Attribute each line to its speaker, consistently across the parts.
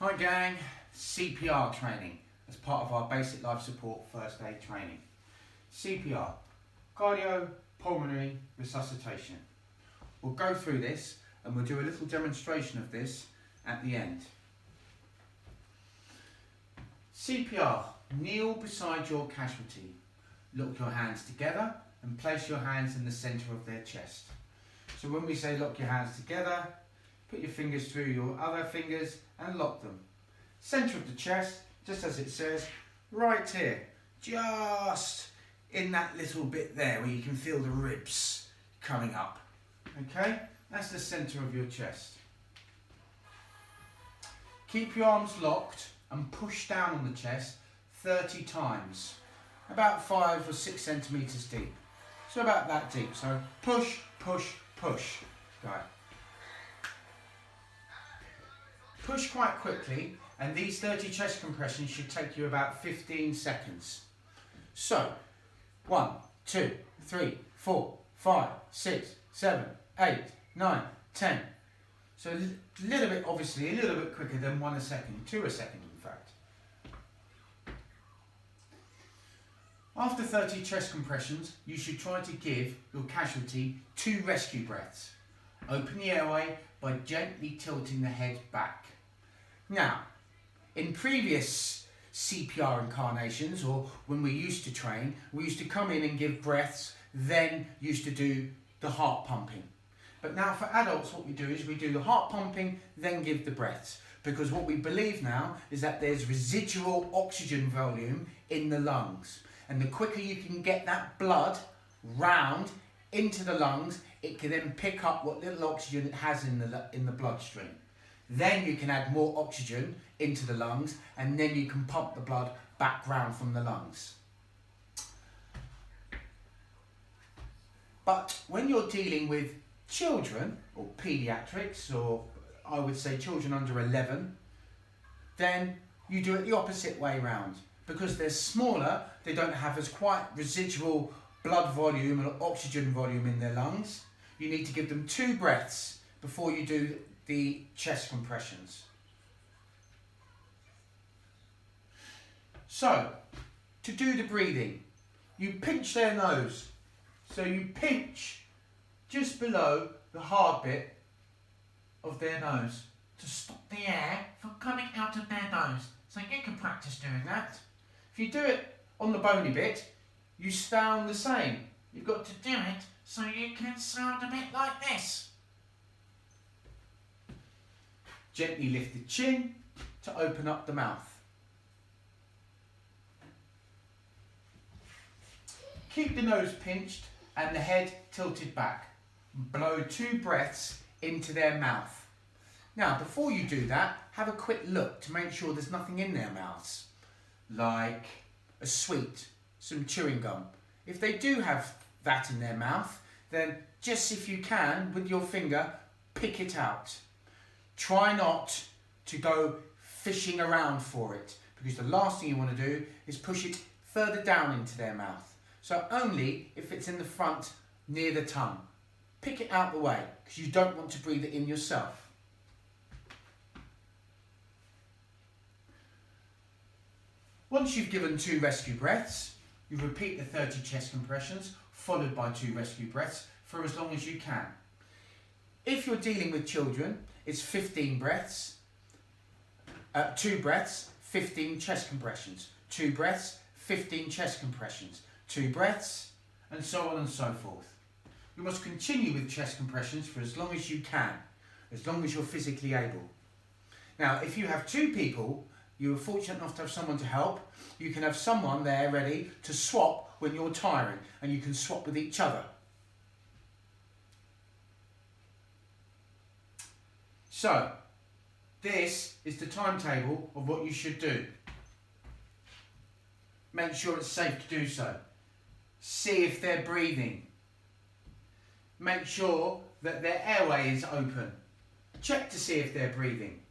Speaker 1: Hi gang, CPR training as part of our basic life support first aid training. CPR, cardiopulmonary resuscitation. We'll go through this and we'll do a little demonstration of this at the end. CPR, kneel beside your casualty. Lock your hands together and place your hands in the centre of their chest. So when we say lock your hands together, put your fingers through your other fingers and lock them. Centre of the chest, just as it says, right here, just in that little bit there where you can feel the ribs coming up. Okay, that's the centre of your chest. Keep your arms locked and push down on the chest 30 times, about 5 or 6 centimetres deep. So about that deep, so push, push, push. Go. Push quite quickly, and these 30 chest compressions should take you about 15 seconds. So, 1, 2, 3, 4, 5, 6, 7, 8, 9, 10. So a little bit, obviously, a little bit quicker than 1 a second, 2 a second in fact. After 30 chest compressions, you should try to give your casualty 2 rescue breaths. Open the airway by gently tilting the head back. Now, in previous CPR incarnations, or when we used to train, we used to come in and give breaths, then used to do the heart pumping. But now for adults, what we do is we do the heart pumping, then give the breaths. Because what we believe now is that there's residual oxygen volume in the lungs. And the quicker you can get that blood round into the lungs, it can then pick up what little oxygen it has in the bloodstream. Then you can add more oxygen into the lungs, and then you can pump the blood back round from the lungs. But when you're dealing with children, or paediatrics, or I would say children under 11, then you do it the opposite way round. Because they're smaller, they don't have as quite residual blood volume or oxygen volume in their lungs. You need to give them 2 breaths before you do the chest compressions. So, to do the breathing, you pinch their nose. So you pinch just below the hard bit of their nose to stop the air from coming out of their nose. So you can practice doing that. If you do it on the bony bit, you sound the same. You've got to do it so you can sound a bit like this. Gently lift the chin to open up the mouth. Keep the nose pinched and the head tilted back. Blow 2 breaths into their mouth. Now, before you do that, have a quick look to make sure there's nothing in their mouths, like a sweet, some chewing gum. If they do have that in their mouth, then just if you can, with your finger, pick it out. Try not to go fishing around for it, because the last thing you want to do is push it further down into their mouth. So only if it's in the front near the tongue. Pick it out the way, because you don't want to breathe it in yourself. Once you've given 2 rescue breaths, you repeat the 30 chest compressions, followed by 2 rescue breaths for as long as you can. If you're dealing with children, it's 15 breaths, 2 breaths, 15 chest compressions, 2 breaths, 15 chest compressions, 2 breaths, and so on and so forth. You must continue with chest compressions for as long as you can, as long as you're physically able. Now, if you have 2 people, you are fortunate enough to have someone to help, you can have someone there ready to swap when you're tiring, and you can swap with each other. So, this is the timetable of what you should do. Make sure it's safe to do so. See if they're breathing. Make sure that their airway is open. Check to see if they're breathing.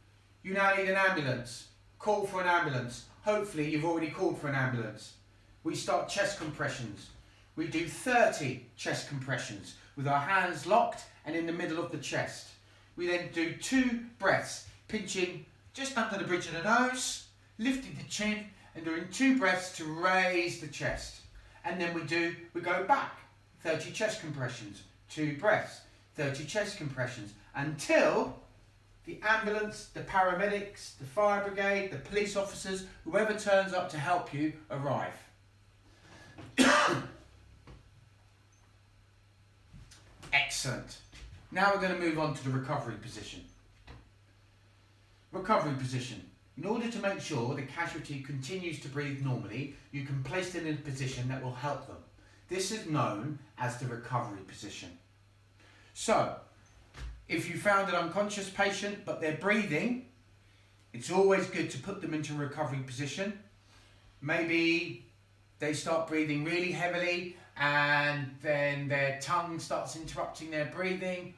Speaker 1: You now need an ambulance. Call for an ambulance. Hopefully you've already called for an ambulance. We start chest compressions. We do 30 chest compressions with our hands locked and in the middle of the chest. We then do 2 breaths, pinching just under the bridge of the nose, lifting the chin and doing 2 breaths to raise the chest. And then we go back, 30 chest compressions, 2 breaths, 30 chest compressions, until the ambulance, the paramedics, the fire brigade, the police officers, whoever turns up to help you, arrive. Excellent. Now we're going to move on to the recovery position. Recovery position. In order to make sure the casualty continues to breathe normally, you can place them in a position that will help them. This is known as the recovery position. So, if you found an unconscious patient but they're breathing, it's always good to put them into a recovery position. Maybe they start breathing really heavily and then their tongue starts interrupting their breathing,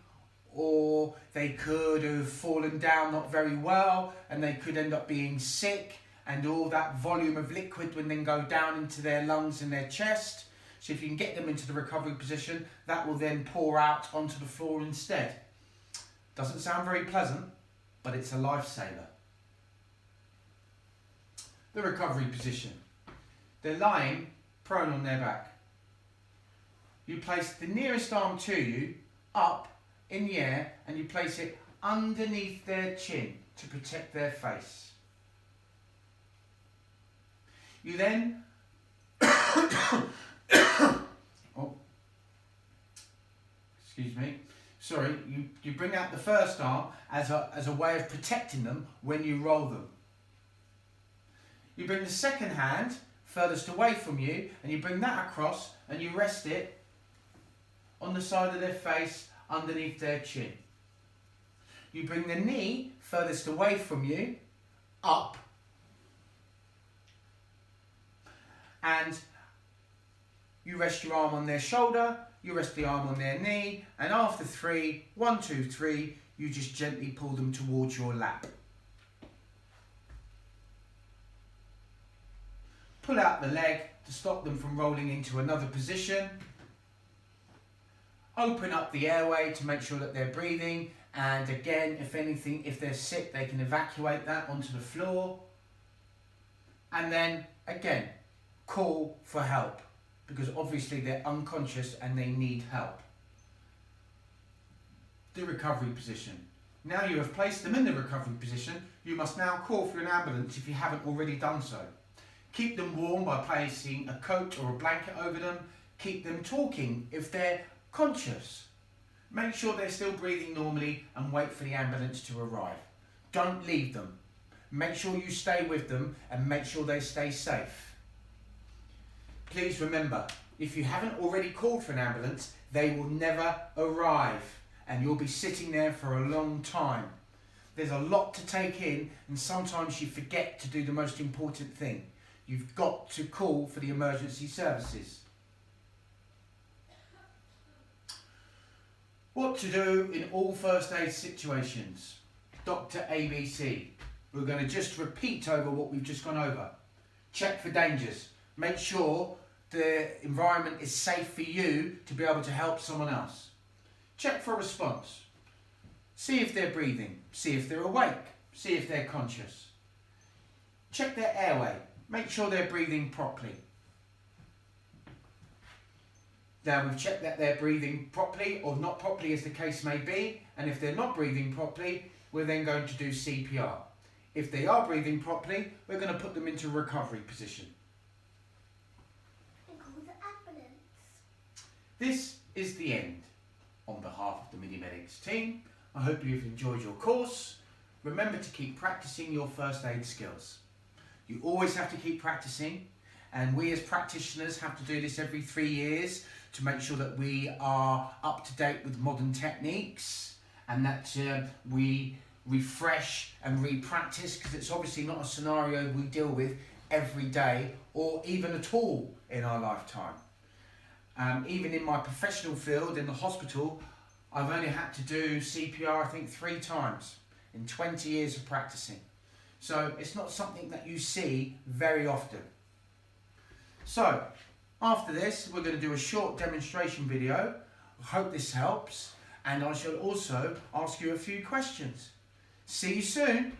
Speaker 1: or they could have fallen down not very well and they could end up being sick, and all that volume of liquid would then go down into their lungs and their chest. So if you can get them into the recovery position, that will then pour out onto the floor instead. Doesn't sound very pleasant, but it's a lifesaver. The recovery position. They're lying prone on their back. You place the nearest arm to you up in the air and you place it underneath their chin to protect their face. You then you bring out the first arm as a way of protecting them when you roll them. You bring the second hand furthest away from you and you bring that across and you rest it on the side of their face underneath their chin. You bring the knee furthest away from you up and you rest your arm on their shoulder, you rest the arm on their knee, and after 3, 1, 2, 3, you just gently pull them towards your lap. Pull out the leg to stop them from rolling into another position. Open up the airway to make sure that they're breathing, and again, if they're sick, they can evacuate that onto the floor. And then again, call for help, because obviously they're unconscious and they need help. The recovery position. Now you have placed them in the recovery position, you must now call for an ambulance if you haven't already done so. Keep them warm by placing a coat or a blanket over them. Keep them talking if they're conscious. Make sure they're still breathing normally and wait for the ambulance to arrive. Don't leave them. Make sure you stay with them and make sure they stay safe. Please remember, if you haven't already called for an ambulance, they will never arrive and you'll be sitting there for a long time. There's a lot to take in and sometimes you forget to do the most important thing. You've got to call for the emergency services. What to do in all first aid situations. Dr. ABC. We're going to just repeat over what we've just gone over. Check for dangers. Make sure the environment is safe for you to be able to help someone else. Check for a response. See if they're breathing. See if they're awake. See if they're conscious. Check their airway. Make sure they're breathing properly. Now we've checked that they're breathing properly or not properly as the case may be, and if they're not breathing properly, we're then going to do CPR. If they are breathing properly, we're going to put them into a recovery position.
Speaker 2: And call the ambulance.
Speaker 1: This is the end. On behalf of the Mini-Medics team, I hope you've enjoyed your course. Remember to keep practicing your first aid skills. You always have to keep practicing, and we as practitioners have to do this every 3 years to make sure that we are up to date with modern techniques and that we refresh and re-practice, because it's obviously not a scenario we deal with every day or even at all in our lifetime. Even in my professional field in the hospital, I've only had to do CPR I think 3 times in 20 years of practicing. So it's not something that you see very often. So after this, we're going to do a short demonstration video. I hope this helps, and I shall also ask you a few questions. See you soon.